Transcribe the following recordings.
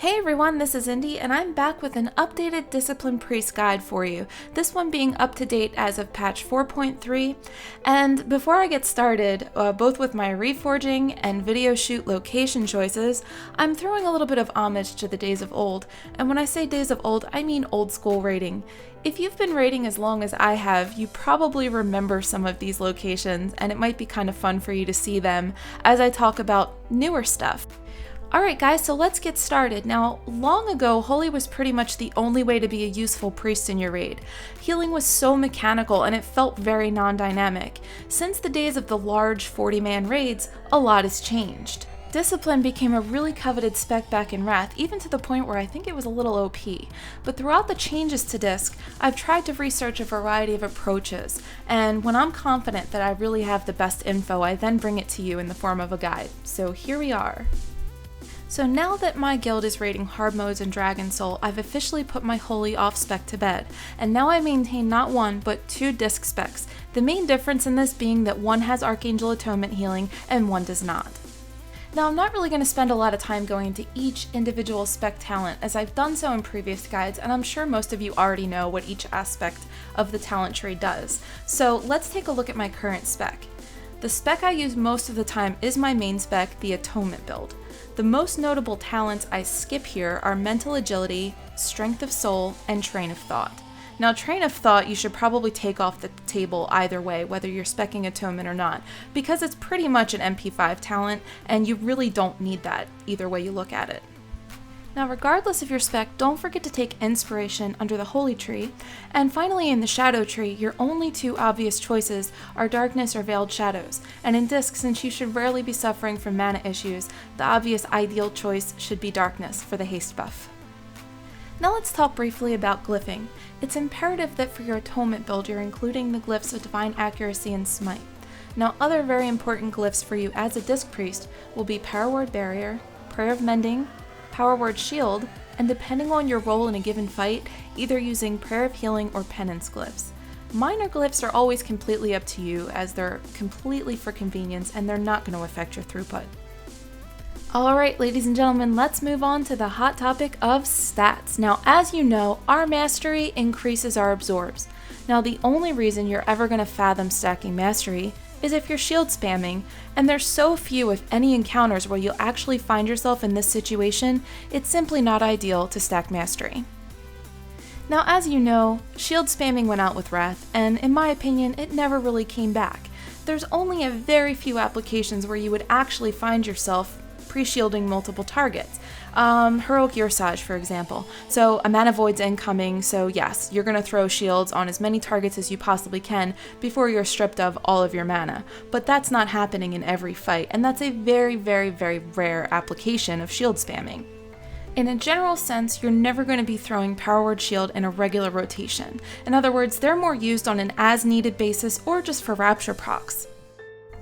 Hey everyone, this is Indy, and I'm back with an updated Discipline Priest guide for you, this one being up to date as of patch 4.3. And before I get started, both with my reforging and video shoot location choices, I'm throwing a little bit of homage to the days of old, and when I say days of old, I mean old school raiding. If you've been raiding as long as I have, you probably remember some of these locations, and it might be kind of fun for you to see them as I talk about newer stuff. Alright guys, so let's get started. Now, long ago, Holy was pretty much the only way to be a useful priest in your raid. Healing was so mechanical and it felt very non-dynamic. Since the days of the large 40-man raids, a lot has changed. Discipline became a really coveted spec back in Wrath, even to the point where I think it was a little OP. But throughout the changes to Disc, I've tried to research a variety of approaches, and when I'm confident that I really have the best info, I then bring it to you in the form of a guide. So here we are. So now that my guild is raiding hard modes and Dragon Soul, I've officially put my Holy off spec to bed, and now I maintain not one, but two disc specs, the main difference in this being that one has Archangel Atonement healing and one does not. Now I'm not really going to spend a lot of time going into each individual spec talent, as I've done so in previous guides, and I'm sure most of you already know what each aspect of the talent tree does. So let's take a look at my current spec. The spec I use most of the time is my main spec, the Atonement build. The most notable talents I skip here are Mental Agility, Strength of Soul, and Train of Thought. Now, Train of Thought you should probably take off the table either way, whether you're speccing Atonement or not, because it's pretty much an MP5 talent, and you really don't need that, either way you look at it. Now, regardless of your spec, don't forget to take Inspiration under the Holy Tree, and finally in the Shadow Tree, your only two obvious choices are Darkness or Veiled Shadows, and in Disc, since you should rarely be suffering from mana issues, the obvious ideal choice should be Darkness for the haste buff. Now let's talk briefly about glyphing. It's imperative that for your Atonement build you're including the glyphs of Divine Accuracy and Smite. Now other very important glyphs for you as a Disc Priest will be Power Word Barrier, Prayer of Mending, Power Word Shield, and depending on your role in a given fight, either using Prayer of Healing or Penance glyphs. Minor glyphs are always completely up to you, as they're completely for convenience and they're not going to affect your throughput. Alright ladies and gentlemen, let's move on to the hot topic of stats. Now as you know, our Mastery increases our absorbs. Now the only reason you're ever going to fathom stacking Mastery is if you're shield spamming, and there's so few if any encounters where you'll actually find yourself in this situation, it's simply not ideal to stack Mastery. Now as you know, shield spamming went out with Wrath, and in my opinion it never really came back. There's only a very few applications where you would actually find yourself pre-shielding multiple targets. Heroic Ursage, for example. So a mana void's incoming, so yes, you're going to throw shields on as many targets as you possibly can before you're stripped of all of your mana. But that's not happening in every fight, and that's a very, very, very rare application of shield spamming. In a general sense, you're never going to be throwing Power Word Shield in a regular rotation. In other words, they're more used on an as-needed basis or just for Rapture procs.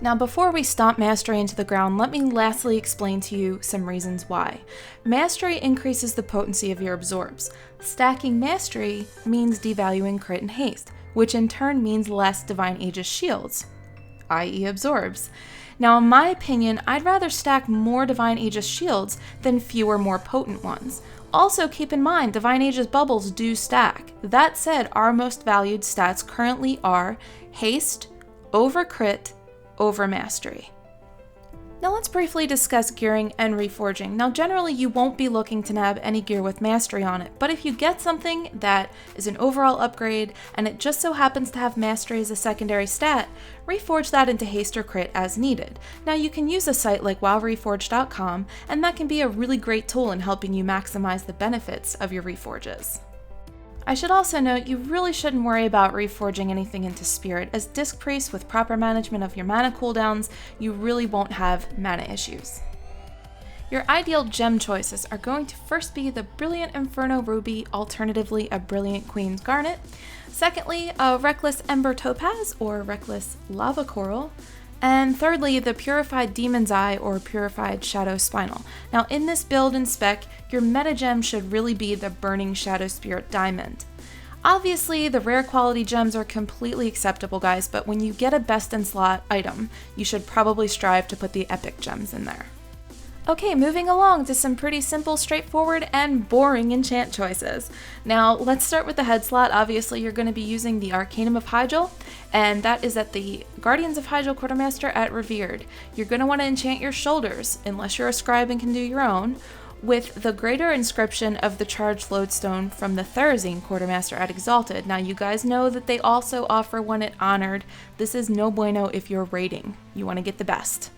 Now before we stomp Mastery into the ground, let me lastly explain to you some reasons why. Mastery increases the potency of your absorbs. Stacking Mastery means devaluing crit and haste, which in turn means less Divine Aegis shields, i.e. absorbs. Now in my opinion, I'd rather stack more Divine Aegis shields than fewer more potent ones. Also keep in mind, Divine Aegis bubbles do stack. That said, our most valued stats currently are haste, over crit, over Mastery. Now let's briefly discuss gearing and reforging. Now generally you won't be looking to nab any gear with Mastery on it, but if you get something that is an overall upgrade and it just so happens to have Mastery as a secondary stat, reforge that into haste or crit as needed. Now you can use a site like wowreforge.com, and that can be a really great tool in helping you maximize the benefits of your reforges. I should also note you really shouldn't worry about reforging anything into Spirit, as Disc Priest with proper management of your mana cooldowns, you really won't have mana issues. Your ideal gem choices are going to first be the Brilliant Inferno Ruby, alternatively a Brilliant Queen's Garnet, secondly a Reckless Ember Topaz or Reckless Lava Coral, and thirdly, the Purified Demon's Eye or Purified Shadow Spinel. Now in this build and spec, your meta gem should really be the Burning Shadow Spirit Diamond. Obviously, the rare quality gems are completely acceptable, guys, but when you get a best in slot item, you should probably strive to put the epic gems in there. Okay, moving along to some pretty simple, straightforward, and boring enchant choices. Now, let's start with the head slot. Obviously, you're going to be using the Arcanum of Hyjal, and that is at the Guardians of Hyjal Quartermaster at Revered. You're going to want to enchant your shoulders, unless you're a scribe and can do your own, with the Greater Inscription of the Charged Lodestone from the Therazine Quartermaster at Exalted. Now, you guys know that they also offer one at Honored. This is no bueno if you're raiding. You want to get the best.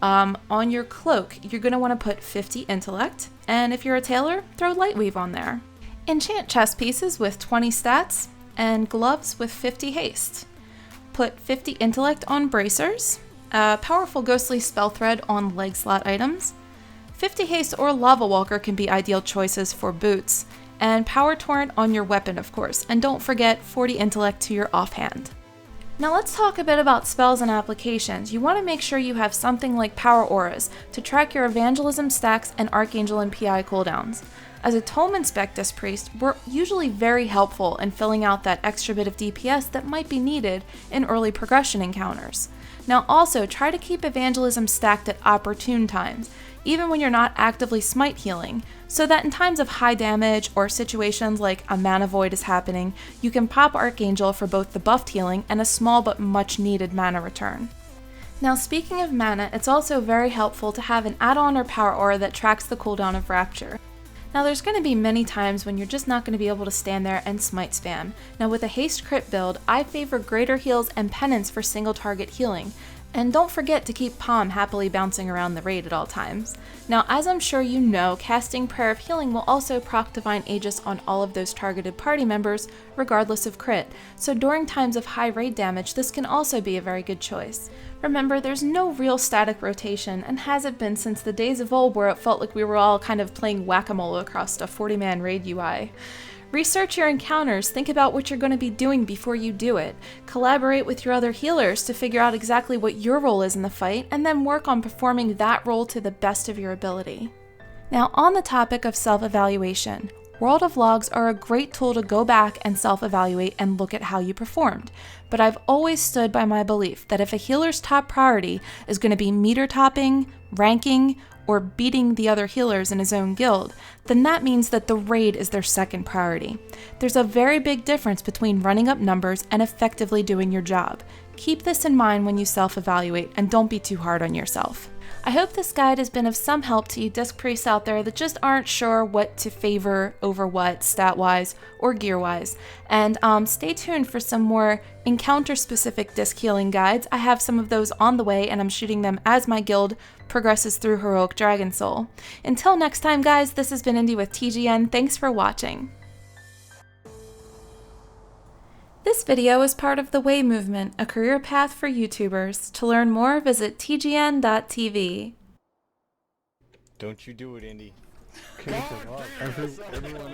On your cloak, you're going to want to put 50 intellect, and if you're a tailor, throw Lightweave on there. Enchant chest pieces with 20 stats, and gloves with 50 haste. Put 50 intellect on bracers, powerful ghostly spell thread on leg slot items. 50 haste or lava walker can be ideal choices for boots, and power torrent on your weapon, of course, and don't forget 40 intellect to your offhand. Now let's talk a bit about spells and applications. You want to make sure you have something like Power Auras to track your Evangelism stacks and Archangel and PI cooldowns. As a Tome Inspectus priest, we're usually very helpful in filling out that extra bit of DPS that might be needed in early progression encounters. Now also, try to keep Evangelism stacked at opportune times, even when you're not actively smite healing, so that in times of high damage or situations like a mana void is happening, you can pop Archangel for both the buffed healing and a small but much needed mana return. Now speaking of mana, it's also very helpful to have an add-on or power aura that tracks the cooldown of Rapture. Now there's going to be many times when you're just not going to be able to stand there and smite spam. Now with a haste crit build, I favor greater heals and penance for single target healing. And don't forget to keep Palm happily bouncing around the raid at all times. Now, as I'm sure you know, casting Prayer of Healing will also proc Divine Aegis on all of those targeted party members, regardless of crit, so during times of high raid damage, this can also be a very good choice. Remember, there's no real static rotation, and hasn't been since the days of old where it felt like we were all kind of playing whack-a-mole across a 40-man raid UI. Research your encounters, think about what you're going to be doing before you do it, collaborate with your other healers to figure out exactly what your role is in the fight, and then work on performing that role to the best of your ability. Now, on the topic of self-evaluation, World of Logs are a great tool to go back and self-evaluate and look at how you performed, but I've always stood by my belief that if a healer's top priority is going to be meter topping, ranking, or beating the other healers in his own guild, then that means that the raid is their second priority. There's a very big difference between running up numbers and effectively doing your job. Keep this in mind when you self-evaluate, and don't be too hard on yourself. I hope this guide has been of some help to you disc priests out there that just aren't sure what to favor over what, stat-wise or gear-wise. And stay tuned for some more encounter-specific disc healing guides. I have some of those on the way, and I'm shooting them as my guild progresses through Heroic Dragon Soul. Until next time, guys, this has been Indy with TGN. Thanks for watching. This video is part of the Way Movement, a career path for YouTubers. To learn more, visit tgn.tv. Don't you do it, Indy. Everyone